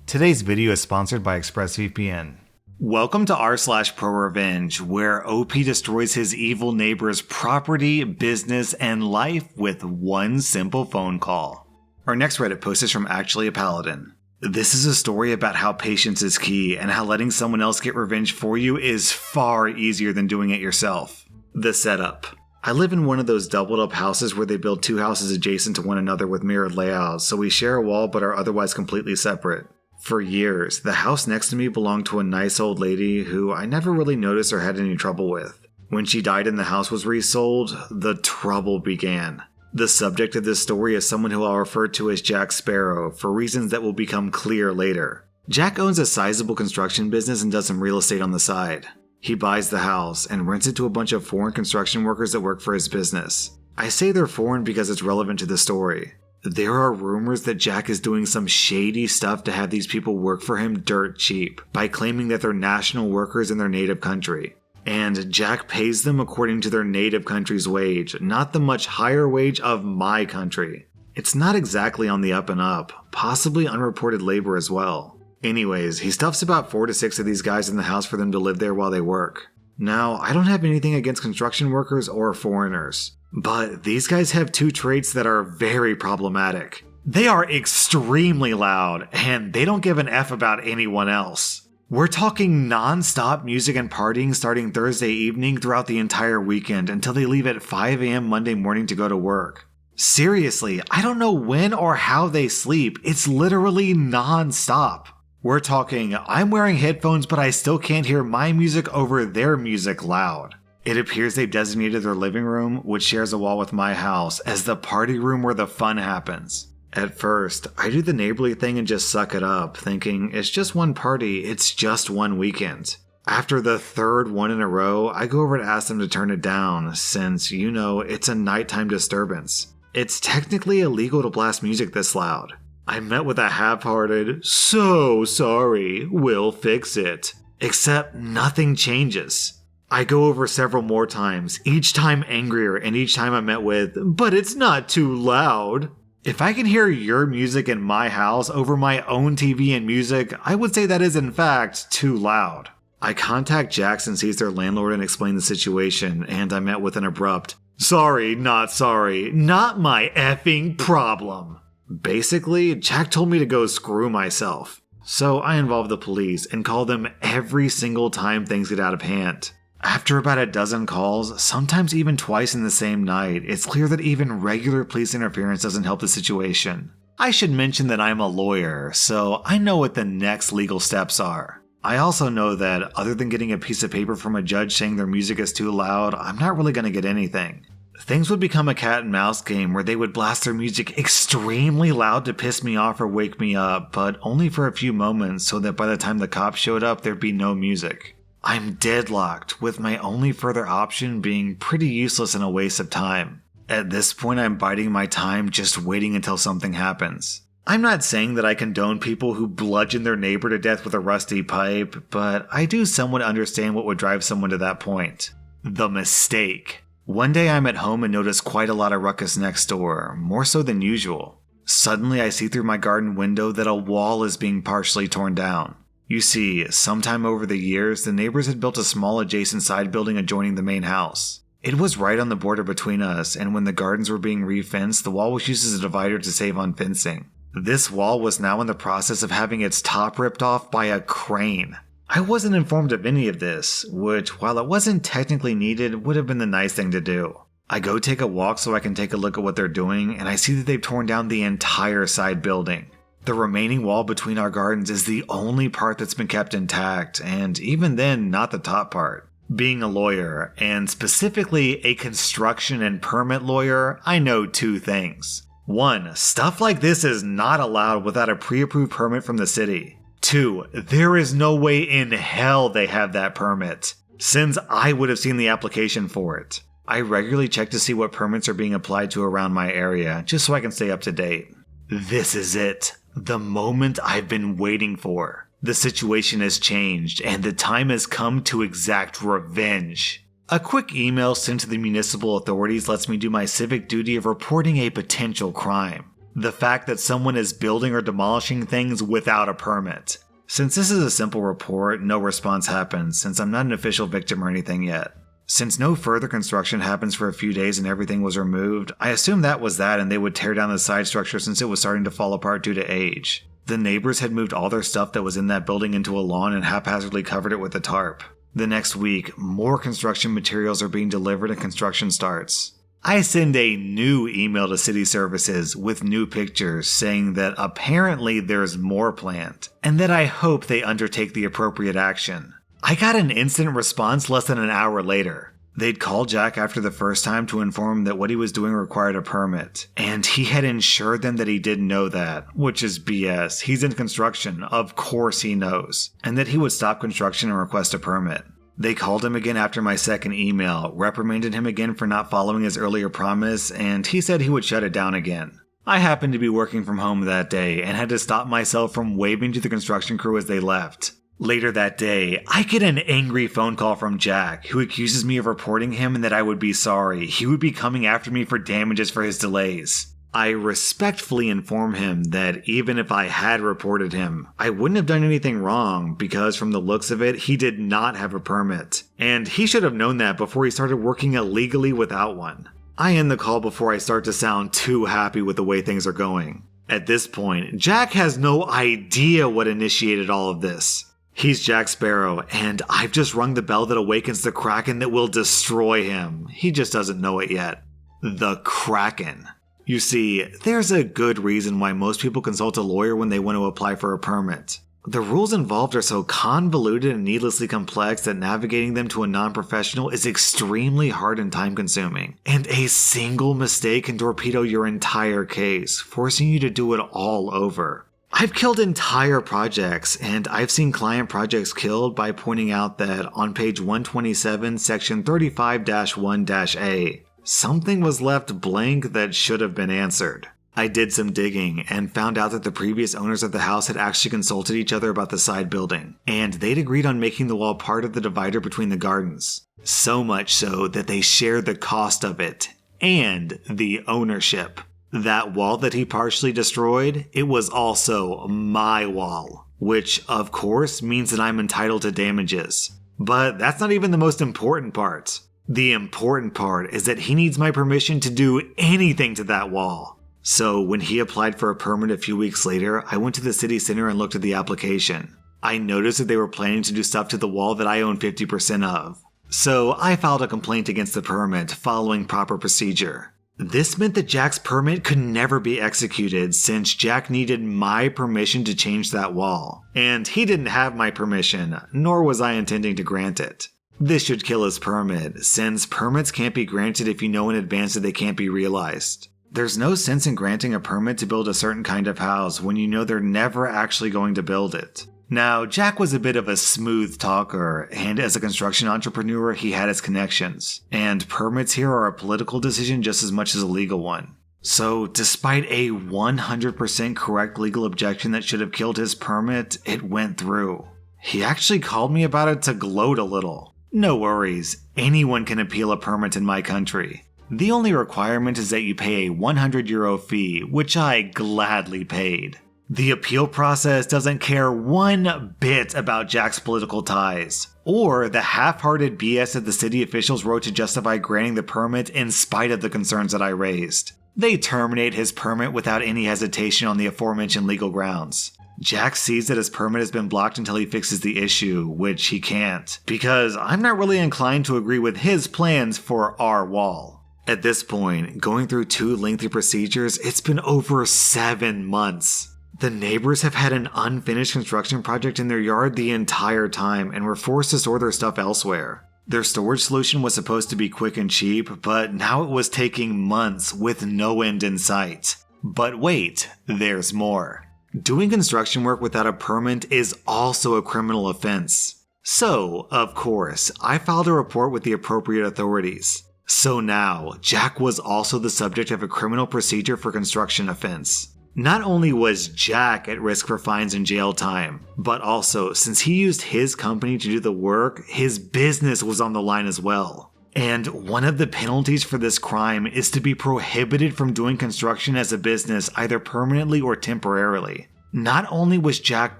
Today's video is sponsored by ExpressVPN. Welcome to rSlash Prorevenge, where OP destroys his evil neighbor's property, business, and life with one simple phone call. Our next Reddit post is from Actually a Paladin. This is a story about how patience is key and how letting someone else get revenge for you is far easier than doing it yourself. The setup. I live in one of those doubled up houses where they build two houses adjacent to one another with mirrored layouts, so we share a wall but are otherwise completely separate. For years, the house next to me belonged to a nice old lady who I never really noticed or had any trouble with. When she died and the house was resold, the trouble began. The subject of this story is someone who I'll refer to as Jack Sparrow, for reasons that will become clear later. Jack owns a sizable construction business and does some real estate on the side. He buys the house and rents it to a bunch of foreign construction workers that work for his business. I say they're foreign because it's relevant to the story. There are rumors that Jack is doing some shady stuff to have these people work for him dirt cheap by claiming that they're national workers in their native country. And Jack pays them according to their native country's wage, not the much higher wage of my country. It's not exactly on the up and up, possibly unreported labor as well. Anyways, he stuffs about 4 to 6 of these guys in the house for them to live there while they work. Now, I don't have anything against construction workers or foreigners. But these guys have two traits that are very problematic. They are extremely loud, and they don't give an F about anyone else. We're talking non-stop music and partying starting Thursday evening throughout the entire weekend until they leave at 5 a.m. Monday morning to go to work. Seriously, I don't know when or how they sleep. It's literally non-stop. We're talking, I'm wearing headphones but I still can't hear my music over their music loud. It appears they've designated their living room, which shares a wall with my house, as the party room where the fun happens. At first, I do the neighborly thing and just suck it up, thinking it's just one party, it's just one weekend. After the third one in a row, I go over to ask them to turn it down, since, it's a nighttime disturbance. It's technically illegal to blast music this loud. I met with a half-hearted, "So sorry, we'll fix it." Except nothing changes. I go over several more times, each time angrier, and each time I'm met with, "But it's not too loud." If I can hear your music in my house over my own TV and music, I would say that is in fact too loud. I contact Jackson, sees their landlord, and explain the situation, and I'm met with an abrupt, sorry, not my effing problem." Basically, Jack told me to go screw myself. So I involve the police and call them every single time things get out of hand. After about a dozen calls, sometimes even twice in the same night, it's clear that even regular police interference doesn't help the situation. I should mention that I'm a lawyer, so I know what the next legal steps are. I also know that other than getting a piece of paper from a judge saying their music is too loud, I'm not really going to get anything. Things would become a cat and mouse game where they would blast their music extremely loud to piss me off or wake me up, but only for a few moments so that by the time the cops showed up there'd be no music. I'm deadlocked, with my only further option being pretty useless and a waste of time. At this point, I'm biding my time, just waiting until something happens. I'm not saying that I condone people who bludgeon their neighbor to death with a rusty pipe, but I do somewhat understand what would drive someone to that point. The mistake. One day I'm at home and notice quite a lot of ruckus next door, more so than usual. Suddenly I see through my garden window that a wall is being partially torn down. You see, sometime over the years, the neighbors had built a small adjacent side building adjoining the main house. It was right on the border between us, and when the gardens were being re-fenced, the wall was used as a divider to save on fencing. This wall was now in the process of having its top ripped off by a crane. I wasn't informed of any of this, which, while it wasn't technically needed, would have been the nice thing to do. I go take a walk so I can take a look at what they're doing, and I see that they've torn down the entire side building. The remaining wall between our gardens is the only part that's been kept intact, and even then, not the top part. Being a lawyer, and specifically a construction and permit lawyer, I know two things. 1. Stuff like this is not allowed without a pre-approved permit from the city. 2. There is no way in hell they have that permit, since I would have seen the application for it. I regularly check to see what permits are being applied to around my area, just so I can stay up to date. This is it. The moment I've been waiting for. The situation has changed, and the time has come to exact revenge. A quick email sent to the municipal authorities lets me do my civic duty of reporting a potential crime. The fact that someone is building or demolishing things without a permit. Since this is a simple report, no response happens since I'm not an official victim or anything yet. Since no further construction happens for a few days and everything was removed, I assumed that was that and they would tear down the side structure since it was starting to fall apart due to age. The neighbors had moved all their stuff that was in that building into a lawn and haphazardly covered it with a tarp. The next week, more construction materials are being delivered and construction starts. I send a new email to city services with new pictures saying that apparently there's more planned and that I hope they undertake the appropriate action. I got an instant response less than an hour later. They'd called Jack after the first time to inform him that what he was doing required a permit, and he had ensured them that he didn't know that, which is BS. He's in construction, of course he knows, and that he would stop construction and request a permit. They called him again after my second email, reprimanded him again for not following his earlier promise, and he said he would shut it down again. I happened to be working from home that day and had to stop myself from waving to the construction crew as they left. Later that day, I get an angry phone call from Jack, who accuses me of reporting him and that I would be sorry. He would be coming after me for damages for his delays. I respectfully inform him that even if I had reported him, I wouldn't have done anything wrong because from the looks of it, he did not have a permit. And he should have known that before he started working illegally without one. I end the call before I start to sound too happy with the way things are going. At this point, Jack has no idea what initiated all of this. He's Jack Sparrow, and I've just rung the bell that awakens the Kraken that will destroy him. He just doesn't know it yet. The Kraken. You see, there's a good reason why most people consult a lawyer when they want to apply for a permit. The rules involved are so convoluted and needlessly complex that navigating them to a non-professional is extremely hard and time-consuming. And a single mistake can torpedo your entire case, forcing you to do it all over. I've killed entire projects, and I've seen client projects killed by pointing out that on page 127, section 35-1-A, something was left blank that should have been answered. I did some digging and found out that the previous owners of the house had actually consulted each other about the side building, and they'd agreed on making the wall part of the divider between the gardens. So much so that they shared the cost of it, and the ownership. That wall that he partially destroyed, it was also my wall, which of course means that I'm entitled to damages. But that's not even the most important part. The important part is that he needs my permission to do anything to that wall. So when he applied for a permit a few weeks later, I went to the city center and looked at the application. I noticed that they were planning to do stuff to the wall that I own 50% of. So I filed a complaint against the permit following proper procedure. This meant that Jack's permit could never be executed since Jack needed my permission to change that wall. And he didn't have my permission, nor was I intending to grant it. This should kill his permit, since permits can't be granted if you know in advance that they can't be realized. There's no sense in granting a permit to build a certain kind of house when you know they're never actually going to build it. Now, Jack was a bit of a smooth talker, and as a construction entrepreneur, he had his connections. And permits here are a political decision just as much as a legal one. So, despite a 100% correct legal objection that should have killed his permit, it went through. He actually called me about it to gloat a little. No worries, anyone can appeal a permit in my country. The only requirement is that you pay a €100 fee, which I gladly paid. The appeal process doesn't care one bit about Jack's political ties, or the half-hearted BS that the city officials wrote to justify granting the permit in spite of the concerns that I raised. They terminate his permit without any hesitation on the aforementioned legal grounds. Jack sees that his permit has been blocked until he fixes the issue, which he can't, because I'm not really inclined to agree with his plans for our wall. At this point, going through 2 lengthy procedures, it's been over 7 months. The neighbors have had an unfinished construction project in their yard the entire time and were forced to store their stuff elsewhere. Their storage solution was supposed to be quick and cheap, but now it was taking months with no end in sight. But wait, there's more. Doing construction work without a permit is also a criminal offense. So, of course, I filed a report with the appropriate authorities. So now, Jack was also the subject of a criminal procedure for construction offense. Not only was Jack at risk for fines and jail time, but also, since he used his company to do the work, his business was on the line as well. And one of the penalties for this crime is to be prohibited from doing construction as a business either permanently or temporarily. Not only was Jack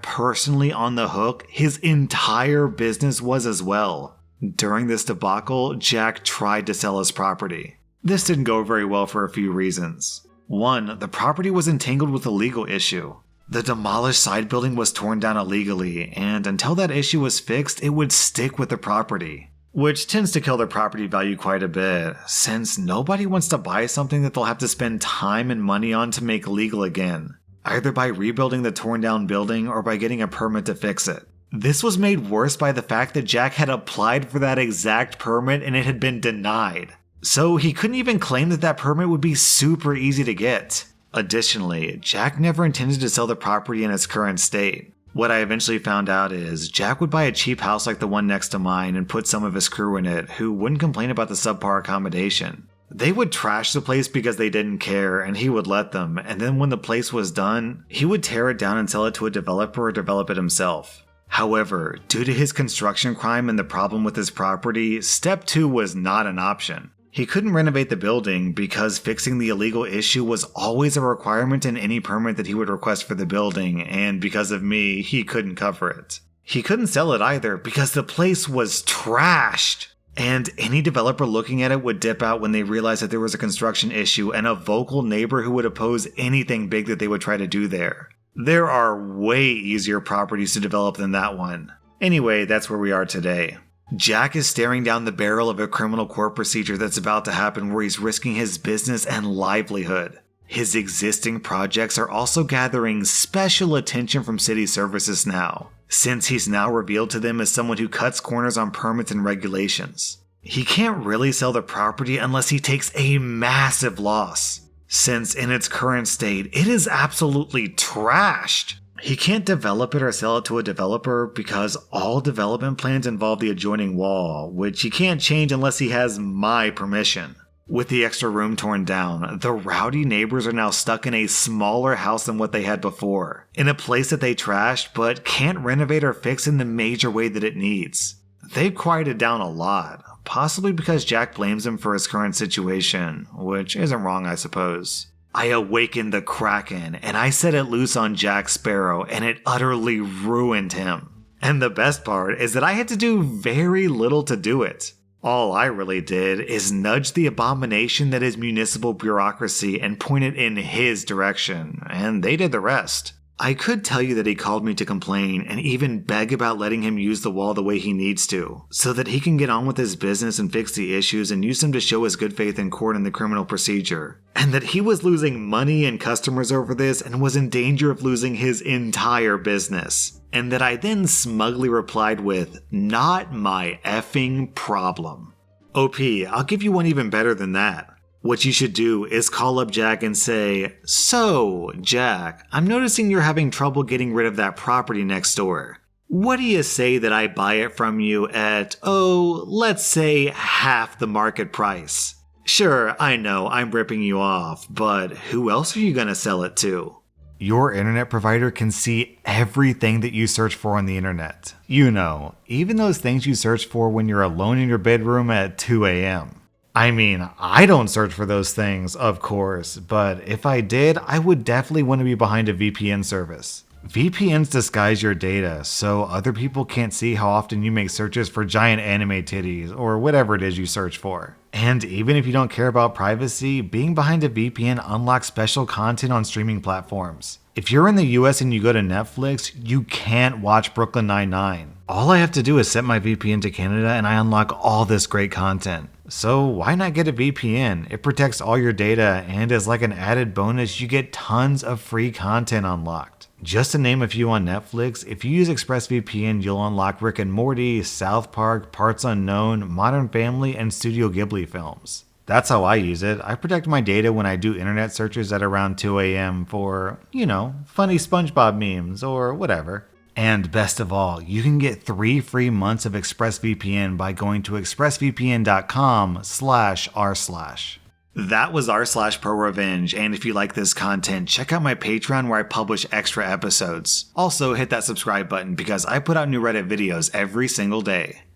personally on the hook, his entire business was as well. During this debacle, Jack tried to sell his property. This didn't go very well for a few reasons. One, the property was entangled with a legal issue. The demolished side building was torn down illegally, and until that issue was fixed, it would stick with the property. Which tends to kill their property value quite a bit, since nobody wants to buy something that they'll have to spend time and money on to make legal again, either by rebuilding the torn down building or by getting a permit to fix it. This was made worse by the fact that Jack had applied for that exact permit and it had been denied. So he couldn't even claim that that permit would be super easy to get. Additionally, Jack never intended to sell the property in its current state. What I eventually found out is Jack would buy a cheap house like the one next to mine and put some of his crew in it who wouldn't complain about the subpar accommodation. They would trash the place because they didn't care and he would let them, and then when the place was done, he would tear it down and sell it to a developer or develop it himself. However, due to his construction crime and the problem with his property, step 2 was not an option. He couldn't renovate the building because fixing the illegal issue was always a requirement in any permit that he would request for the building, and because of me, he couldn't cover it. He couldn't sell it either because the place was trashed, and any developer looking at it would dip out when they realized that there was a construction issue and a vocal neighbor who would oppose anything big that they would try to do there. There are way easier properties to develop than that one. Anyway, that's where we are today. Jack is staring down the barrel of a criminal court procedure that's about to happen where he's risking his business and livelihood. His existing projects are also gathering special attention from city services now, since he's now revealed to them as someone who cuts corners on permits and regulations. He can't really sell the property unless he takes a massive loss, since in its current state, it is absolutely trashed. He can't develop it or sell it to a developer because all development plans involve the adjoining wall, which he can't change unless he has my permission. With the extra room torn down, the rowdy neighbors are now stuck in a smaller house than what they had before, in a place that they trashed but can't renovate or fix in the major way that it needs. They've quieted down a lot, possibly because Jack blames him for his current situation, which isn't wrong, I suppose. I awakened the Kraken, and I set it loose on Jack Sparrow, and it utterly ruined him. And the best part is that I had to do very little to do it. All I really did is nudge the abomination that is municipal bureaucracy and point it in his direction, and they did the rest. I could tell you that he called me to complain and even beg about letting him use the wall the way he needs to, so that he can get on with his business and fix the issues and use them to show his good faith in court in the criminal procedure. And that he was losing money and customers over this and was in danger of losing his entire business. And that I then smugly replied with, "Not my effing problem." OP, I'll give you one even better than that. What you should do is call up Jack and say, "So, Jack, I'm noticing you're having trouble getting rid of that property next door. What do you say that I buy it from you at, let's say half the market price? Sure, I know I'm ripping you off, but who else are you gonna sell it to?" Your internet provider can see everything that you search for on the internet. You know, even those things you search for when you're alone in your bedroom at 2 a.m. I mean, I don't search for those things, of course, but if I did, I would definitely want to be behind a VPN service. VPNs disguise your data, so other people can't see how often you make searches for giant anime titties, or whatever it is you search for. And even if you don't care about privacy, being behind a VPN unlocks special content on streaming platforms. If you're in the US and you go to Netflix, you can't watch Brooklyn Nine-Nine. All I have to do is set my VPN to Canada and I unlock all this great content. So why not get a VPN? It protects all your data, and as like an added bonus, you get tons of free content unlocked. Just to name a few on Netflix, if you use ExpressVPN, you'll unlock Rick and Morty, South Park, Parts Unknown, Modern Family, and Studio Ghibli films. That's how I use it. I protect my data when I do internet searches at around 2 a.m. for, funny SpongeBob memes or whatever. And best of all, you can get 3 free months of ExpressVPN by going to expressvpn.com/rSlash. That was rSlash and if you like this content, check out my Patreon where I publish extra episodes. Also, hit that subscribe button because I put out new Reddit videos every single day.